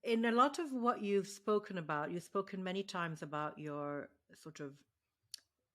in a lot of what you've spoken about, you've spoken many times about your sort of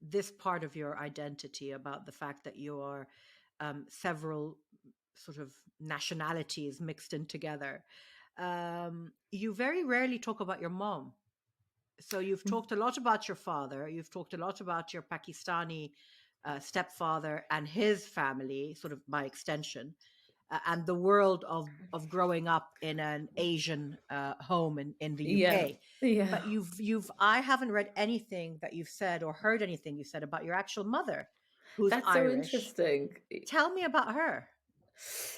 this part of your identity, about the fact that you are several sort of nationalities mixed in together. You very rarely talk about your mom. So you've talked a lot about your father. You've talked a lot about your Pakistani stepfather and his family, sort of by extension, and the world of growing up in an Asian home in the Yeah, UK. yeah. But you've I haven't read anything that you've said or heard anything you said about your actual mother, who's That's so Irish. interesting. Tell me about her.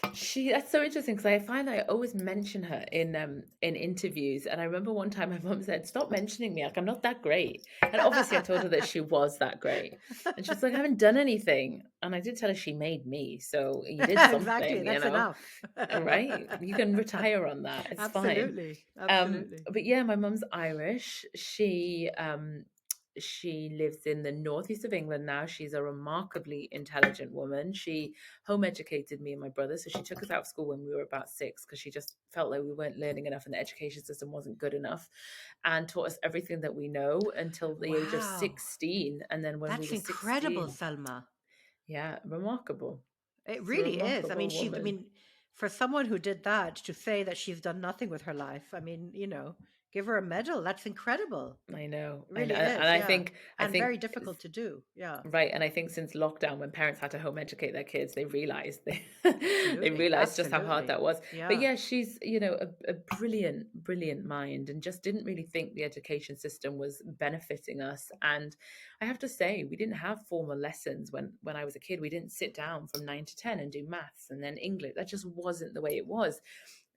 That's so interesting because I find that I always mention her in interviews. And I remember one time my mum said, "Stop mentioning me. Like I'm not that great." And obviously I told her that she was that great. And she's like, "I haven't done anything." And I did tell her she made me. So you did Exactly, something, that's enough. Right? You can retire on that. It's fine. Absolutely, absolutely. But yeah, my mum's Irish. She lives in the northeast of England now. She's a remarkably intelligent woman. She home educated me and my brother. So she took us out of school when we were about 6 because she just felt like we weren't learning enough and the education system wasn't good enough, and taught us everything that we know until the age of Wow, 16. And then when we that's were incredible, 16, Selma. yeah, remarkable. It It's a really is. I mean, remarkable I woman. mean, for someone who did that to say that she's done nothing with her life, I mean, give her a medal. That's incredible. I know. It I know. really And is. Yeah. I And very think difficult to do. Yeah. right, and I think since lockdown, when parents had to home educate their kids, they realized they Absolutely. realized just how hard Absolutely. that was. But Yeah. yeah, she's a brilliant, brilliant mind, and just didn't really think the education system was benefiting us. And I have to say, we didn't have formal lessons when I was a kid. We didn't sit down from 9 to 10 and do maths and then English. That just wasn't the way it was.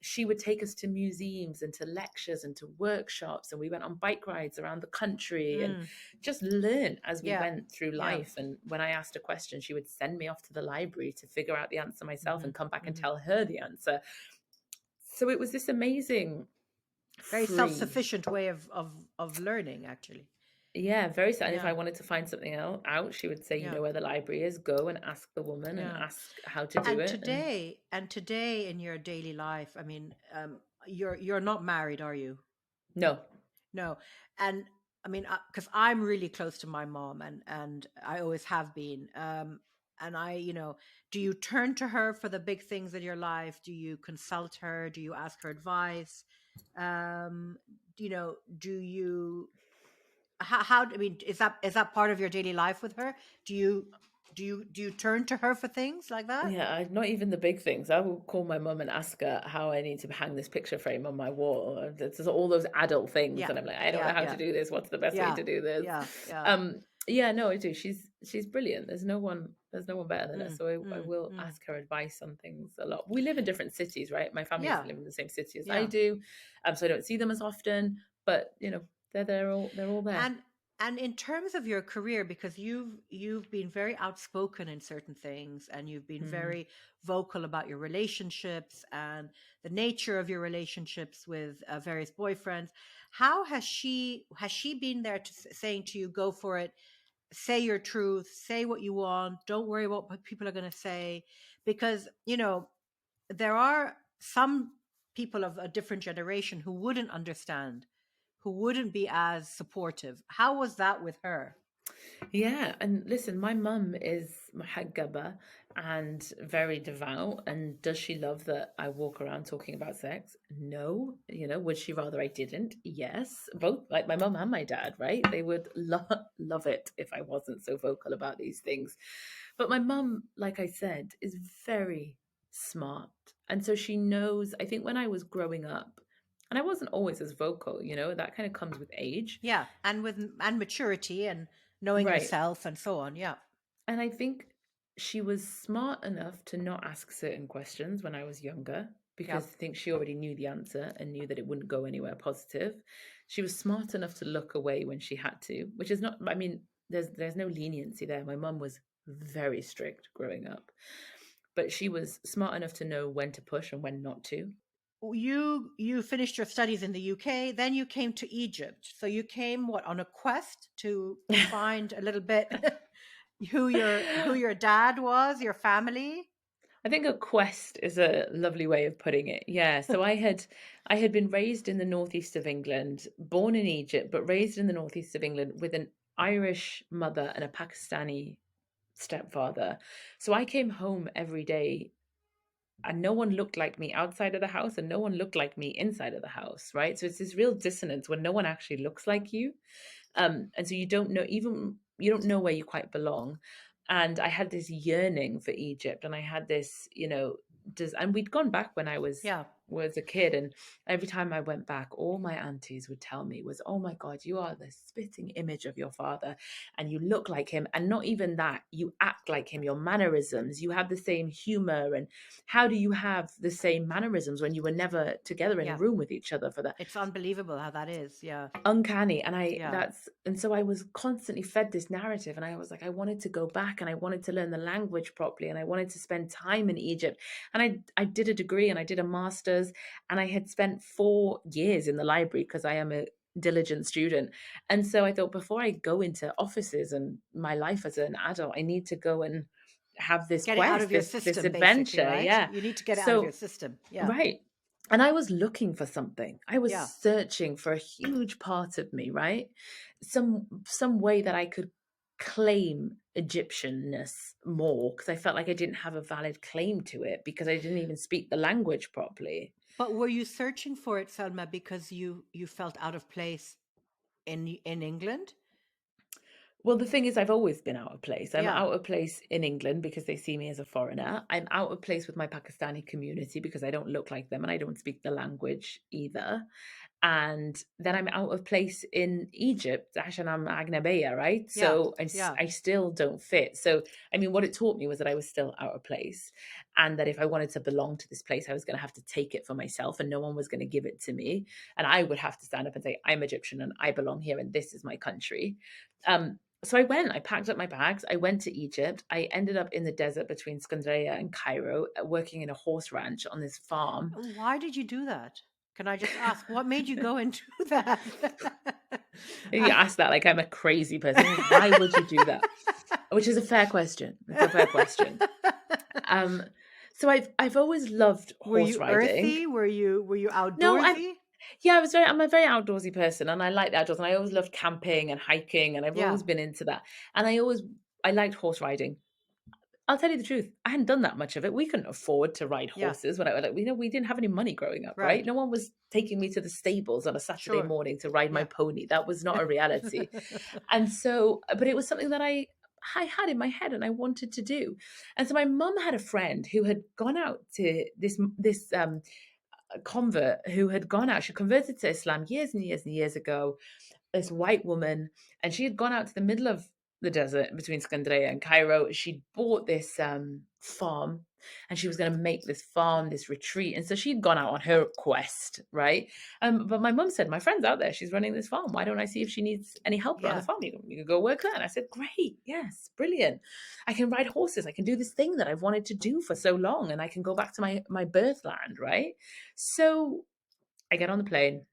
She would take us to museums and to lectures and to workshops, and we went on bike rides around the country and Mm, just learn as we yeah. went through Yeah. life. And when I asked a question, she would send me off to the library to figure out the answer myself Hmm. and come back and Hmm. tell her the answer. So it was this amazing, Very free, self-sufficient way of learning, actually. yeah, very sad. And if Yeah. I wanted to find something out, she would say, you Yeah. know where the library is, go and ask the woman and Yeah. ask how to do it. And And today in your daily life, I mean, you're not married, are you? no, No. And I mean, because I'm really close to my mom, and I always have been. And do you turn to her for the big things in your life? Do you consult her? Do you ask her advice? Um, do you how I mean, is that part of your daily life with her? Do you turn to her for things like that? yeah, not even the big things. I will call my mum and ask her how I need to hang this picture frame on my wall. It's all those adult things, Yeah. and I'm like, I don't know Yeah, how to yeah. do this. What's the best way Yeah. to do this? Yeah. Yeah. Yeah, no, I do. She's brilliant. There's no one better than her. Mm, So I mm, will mm. ask her advice on things a lot. We live in different cities, right? My family doesn't Yeah. live in the same city as I Yeah. do, so I don't see them as often. But they're all there. And in terms of your career, because you've been very outspoken in certain things, and you've been Mm. very vocal about your relationships and the nature of your relationships with various boyfriends. How has she been there saying to you, go for it, say your truth, say what you want, don't worry about what people are going to say? Because there are some people of a different generation who wouldn't understand, who wouldn't be as supportive. How was that with her? Yeah, and listen, my mum is muhaggaba and very devout. And does she love that I walk around talking about sex? No. Would she rather I didn't? Yes. Both, like my mum and my dad, right? They would love it if I wasn't so vocal about these things. But my mum, like I said, is very smart. And so she knows, I think when I was growing up, and I wasn't always as vocal, that kind of comes with age. Yeah, and maturity and knowing Right. yourself and so on. Yeah. And I think she was smart enough to not ask certain questions when I was younger Yeah. because I think she already knew the answer and knew that it wouldn't go anywhere positive. She was smart enough to look away when she had to, which is not, I mean, there's no leniency there. My mum was very strict growing up, but she was smart enough to know when to push and when not to. You finished your studies in the UK, then you came to Egypt. So you came what, on a quest to find a little bit who your dad was, your family? I think a quest is a lovely way of putting it. Yeah. So I had been raised in the northeast of England, born in Egypt, but raised in the northeast of England with an Irish mother and a Pakistani stepfather. So I came home every day and no one looked like me outside of the house and no one looked like me inside of the house, right? So it's this real dissonance when no one actually looks like you. And so you don't know, even you don't know where you quite belong. And I had this yearning for Egypt, and I had this, and we'd gone back when I Yeah. was a kid, and every time I went back, all my aunties would tell me was, "Oh my God, you are the spitting image of your father, and you look like him, and not even that, you act like him. Your mannerisms, you have the same humor, and how do you have the same mannerisms when you were never together in a Yeah. room with each other for that?" It's unbelievable how that is. Yeah. Uncanny. And Yeah. so I was constantly fed this narrative, and I was like, I wanted to go back and I wanted to learn the language properly and I wanted to spend time in Egypt. And I did a degree and I did a master's, and I had spent 4 years in the library because I am a diligent student. And so I thought, before I go into offices and my life as an adult, I need to go and have this Get it out quest, of your this system, basically, adventure. right? Yeah. You need to get it out of your So system. Yeah. right. And I was looking for something. I was Yeah. searching for a huge part of me, right? Some way that I could claim Egyptianness more, because I felt like I didn't have a valid claim to it because I didn't even speak the language properly. But were you searching for it, Selma, because you felt out of place in England? Well, the thing is, I've always been out of place. I'm Yeah. out of place in England because they see me as a foreigner. I'm out of place with my Pakistani community because I don't look like them and I don't speak the language either. And then I'm out of place in Egypt, عشان I'm Agnabiya, right? Yeah. So Yeah. I still don't fit. So, I mean, what it taught me was that I was still out of place, and that if I wanted to belong to this place, I was going to have to take it for myself, and no one was going to give it to me. And I would have to stand up and say, I'm Egyptian and I belong here, and this is my country. So I packed up my bags, I went to Egypt. I ended up in the desert between Scandria and Cairo, working in a horse ranch on this farm. Why did you do that? Can I just ask, what made you go and do that? You ask that like I'm a crazy person. Why would you do that? Which is a fair question. It's a fair question. Um, so I've always loved Were horse you riding. earthy? Were you No, outdoorsy? I'm a very outdoorsy person, and I like the outdoors, and I always loved camping and hiking, and I've Yeah. always been into that. And I liked horse riding. I'll tell you the truth, I hadn't done that much of it. We couldn't afford to ride Yeah. horses when I was like, we didn't have any money growing up, right? Right. No one was taking me to the stables on a Saturday Sure. morning to ride my Yeah. pony. That was not a reality. And so, but it was something that I had in my head and I wanted to do. And so my mum had a friend who had gone out to this convert who had gone out. She converted to Islam years and years and years ago, this white woman, and she had gone out to the middle of the desert between Scandria and Cairo. She'd bought this farm, and she was going to make this farm, this retreat. And so she'd gone out on her quest, right? But my mum said, my friend's out there. She's running this farm. Why don't I see if she needs any help around the Yeah. farm? You can go work there. And I said, great. Yes, brilliant. I can ride horses. I can do this thing that I've wanted to do for so long. And I can go back to my birthland, right? So I get on the plane.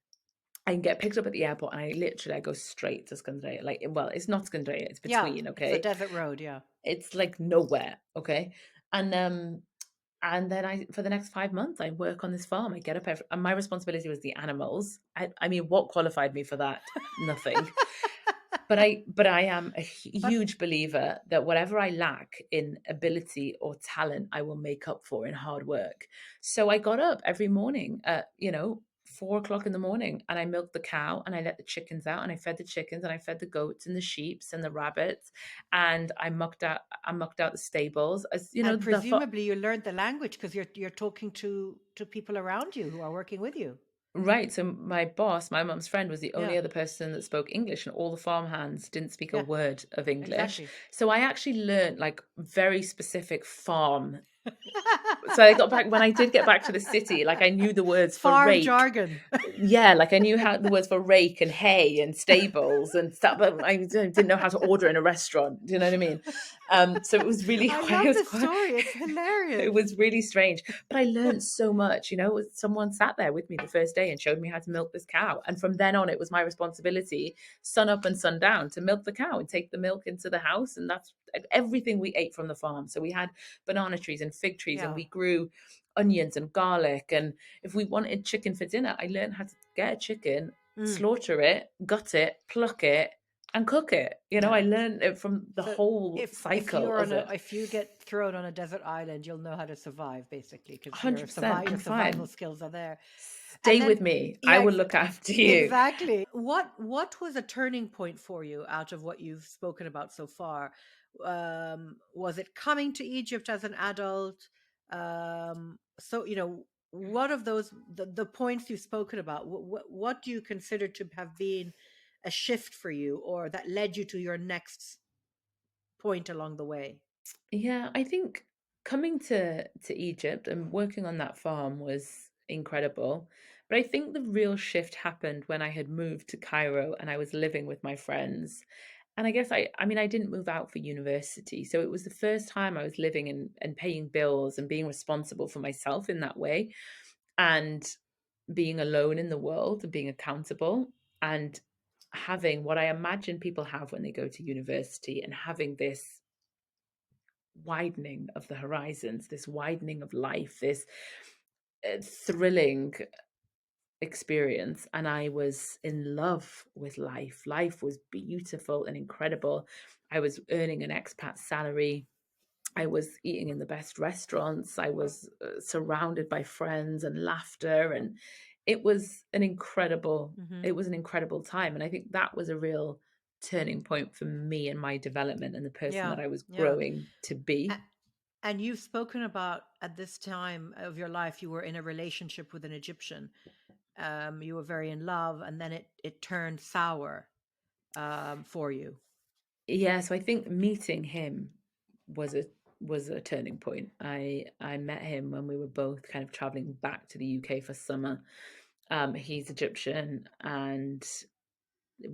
I can get picked up at the airport, and I go straight to Scandria. Like, well, it's not Scandria, it's Yeah. between, It's a okay? desert road. Yeah. It's like nowhere, okay? And then for the next 5 months, I work on this farm. I get up and my responsibility was the animals. I mean, what qualified me for that? Nothing. But I am a But huge believer that whatever I lack in ability or talent, I will make up for in hard work. So I got up every morning at 4 o'clock in the morning, and I milked the cow, and I let the chickens out, and I fed the chickens, and I fed the goats and the sheeps and the rabbits, and I mucked out the stables, as you know and the presumably you learned the language because you're talking to people around you who are working with you. Right. So my boss, my mum's friend, was the Yeah. only other person that spoke English, and all the farmhands didn't speak a Yeah. word of English. Exactly. So I actually learned like very specific farm. So I got back when I did get back to the city, like I knew the words for Farm rake. jargon. Yeah, like I knew how the words for rake and hay and stables and stuff, but I didn't know how to order in a restaurant. Do you know what I mean? So it was really I it love was this quite story. It's it hilarious. was really strange, but I learned so much. Someone sat there with me the first day and showed me how to milk this cow, and from then on it was my responsibility, sun up and sun down, to milk the cow and take the milk into the house. And that's everything we ate from the farm. So we had banana trees and fig trees, and Yeah. we grew onions and garlic. And if we wanted chicken for dinner, I learned how to get a chicken, Mm, slaughter it, gut it, pluck it, and cook it. I yeah. learned it from the So whole if cycle of it. if you get thrown on a desert island, you'll know how to survive basically because 100%. your I'm survival fine. skills are there. And Stay then with me. I yeah, will look after you. exactly. What was a turning point for you out of what you've spoken about so far? Was it coming to Egypt as an adult? So what of those the points you've spoken about? What do you consider to have been a shift for you, or that led you to your next point along the way? Yeah, I think coming to Egypt and working on that farm was incredible. But I think the real shift happened when I had moved to Cairo and I was living with my friends. And I guess I mean I didn't move out for university. So it was the first time I was living and paying bills and being responsible for myself in that way, and being alone in the world and being accountable, and having what I imagine people have when they go to university, and having this widening of the horizons, this widening of life, this thrilling experience. And I was in love with life. Life was beautiful and incredible. I was earning an expat salary. I was eating in the best restaurants. I was surrounded by friends and laughter, and it was an incredible Hmm. it was an incredible time. And I think that was a real turning point for me and my development and the person Yeah, that I was yeah. growing to A- be. And you've spoken about at this time of your life, you were in a relationship with an Egyptian. You were very in love, and then it turned sour for you. Yeah, so I think meeting him was a turning point. I met him when we were both kind of traveling back to the UK for summer. He's Egyptian, and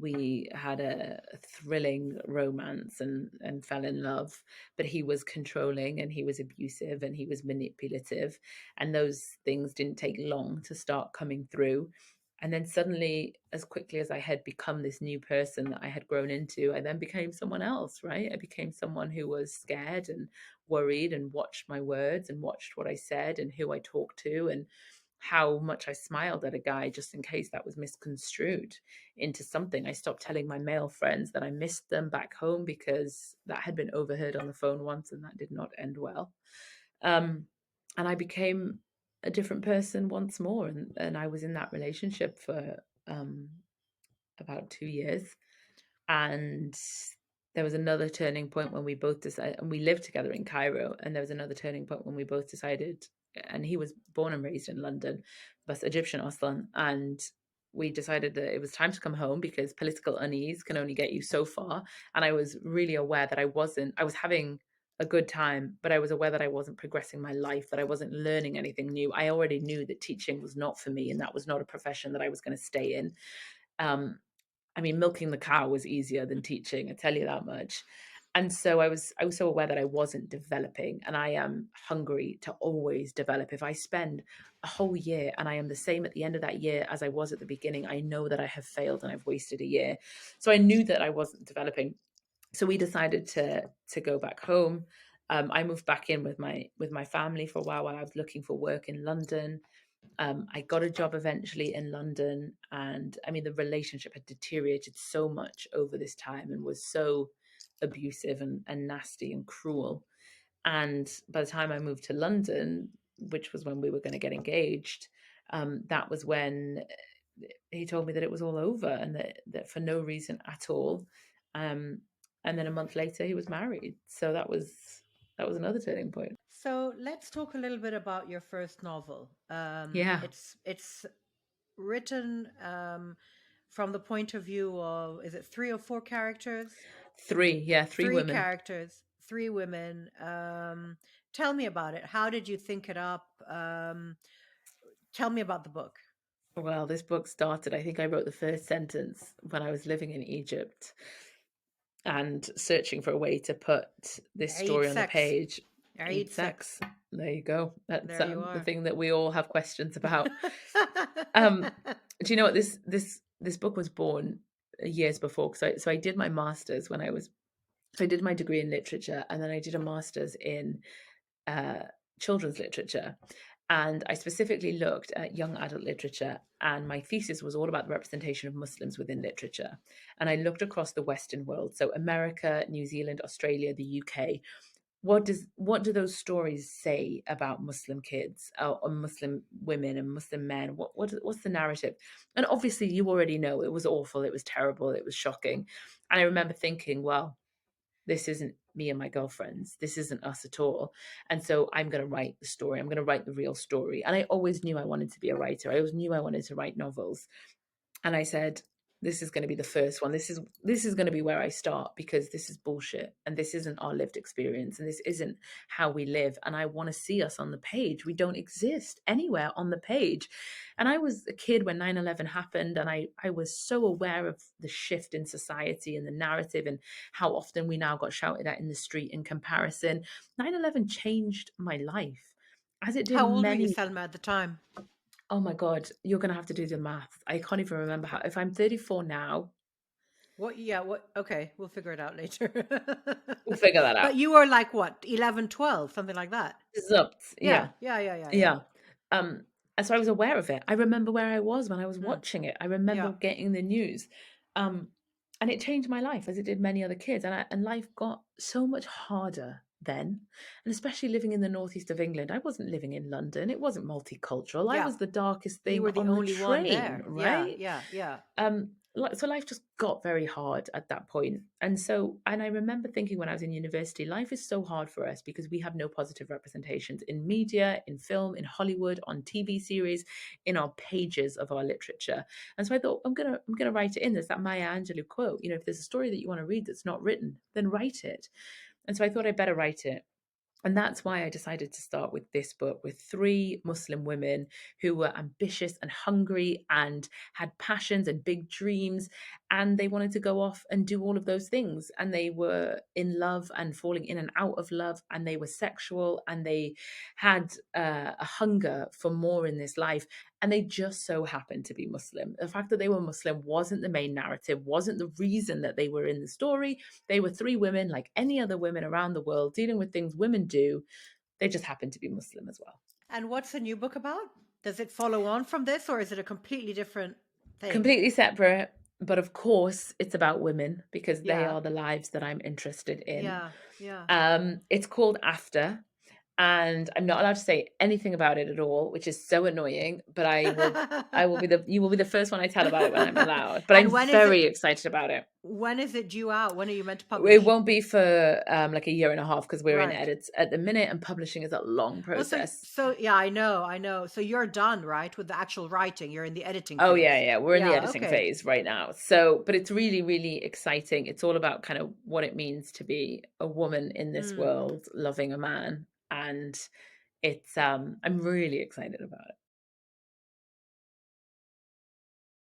we had a thrilling romance and fell in love. But he was controlling, and he was abusive, and he was manipulative, and those things didn't take long to start coming through. And then suddenly, as quickly as I had become this new person that I had grown into, I then became someone else, right? I became someone who was scared and worried, and watched my words and watched what I said and who I talked to, and how much I smiled at a guy just in case that was misconstrued into something. I stopped telling my male friends that I missed them back home, because that had been overheard on the phone once, and that did not end well. Um, and I became a different person once more. And I was in that relationship for um, about 2 years. And there was another turning point when we both decided, and we lived together in Cairo. And there was another turning point when we both decided, and he was born and raised in London, but Egyptian Aslan. And we decided that it was time to come home, because political unease can only get you so far. And I was really aware that I was having a good time, but I was aware that I wasn't progressing my life, that I wasn't learning anything new. I already knew that teaching was not for me, and that was not a profession that I was going to stay in. Um, I mean, milking the cow was easier than teaching, I tell you that much. And so I was so aware that I wasn't developing, and I am hungry to always develop. If I spend a whole year and I am the same at the end of that year as I was at the beginning, I know that I have failed and I've wasted a year. So I knew that I wasn't developing. So we decided to go back home. I moved back in with my family for a while I was looking for work in London. I got a job eventually in London, and I mean, the relationship had deteriorated so much over this time and was so abusive and nasty and cruel. And by the time I moved to London, which was when we were going to get engaged, that was when he told me that it was all over, and that for no reason at all. Um, and then a month later, he was married. So that was another turning point. So let's talk a little bit about your first novel. Yeah, It's written from the point of view of, is it three or four characters? three. Yeah, three Three women. characters, three women. Tell me about it. How did you think it up? Tell me about the book. Well, this book started, I think I wrote the first sentence when I was living in Egypt. and searching for a way to put this Eid story on the sex. page. Eat Eid sex. sex. There you go. That's There you the are. thing that we all have questions about. Um, do you know what this book was born years before? So I did my masters when I was so I did my degree in literature, and then I did a master's in uh, children's literature. And I specifically looked at young adult literature, and my thesis was all about the representation of Muslims within literature. And I looked across the Western world, so America, New Zealand, Australia, the UK. What do those stories say about Muslim kids or Muslim women and Muslim men? What's the narrative? And obviously, you already know it was awful, it was terrible, it was shocking. And I remember thinking, well, this isn't me and my girlfriends. This isn't us at all. And so I'm going to write the story. I'm going to write the real story. And I always knew I wanted to be a writer. I always knew I wanted to write novels. And I said, this is going to be the first one. This is going to be where I start, because this is bullshit and this isn't our lived experience and this isn't how we live. And I want to see us on the page. We don't exist anywhere on the page. And I was a kid when 9/11 happened, and I was so aware of the shift in society and the narrative and how often we now got shouted at in the street in comparison. 9/11 changed my life, as it did How old were you, many. Selma, at the time? Oh my God, you're going to have to do the math. I can't even remember how. If I'm 34 now, What? Yeah. What? Okay, we'll figure it out later. we'll figure that But out. you were like what, 11, 12, something like that. Zupt. Yeah. Yeah. Yeah. Yeah. Yeah. Yeah. Yeah. Um, and so I was aware of it. I remember where I was when I was Mm, watching it. I yeah. remember getting the news. Um, and it changed my life as it did many other kids. And life got so much harder then. And especially living in the northeast of England. I wasn't living in London. It wasn't multicultural. I Yeah. was the darkest You thing were the on the only one train, there. Yeah. right? Yeah. Yeah. So life just got very hard at that point. And I remember thinking when I was in university, life is so hard for us because we have no positive representations in media, in film, in Hollywood, on TV series, in our pages of our literature. And so I thought, I'm gonna write it in. There's that Maya Angelou quote, if there's a story that you want to read that's not written, then write it. And so I thought I'd better write it. And that's why I decided to start with this book, with three Muslim women who were ambitious and hungry and had passions and big dreams. And they wanted to go off and do all of those things. And they were in love and falling in and out of love. And they were sexual, and they had a hunger for more in this life. And they just so happened to be Muslim. The fact that they were Muslim wasn't the main narrative, wasn't the reason that they were in the story. They were three women like any other women around the world dealing with things women do. They just happened to be Muslim as well. And what's the new book about? Does it follow on from this, or is it a completely different thing? Completely separate, but of course it's about women because they Yeah. are the lives that I'm interested in. Yeah. Yeah. It's called After, and I'm not allowed to say anything about it at all, which is so annoying. But I will be you will be the first one I tell about it when I'm allowed. But I'm And very excited about it. when is it due out? When are you meant to It publish? won't be for like a year and a half because we're in Right. edits at the minute, and publishing is a long Oh, so process. so yeah, I know. So you're done, right, with the actual writing. You're in the editing Oh yeah, phase. yeah, we're in the Yeah, editing okay. phase right now. So, but it's really, really exciting. It's all about kind of what it means to be a woman in this Mm. world, loving a man, and it's I'm really excited about it.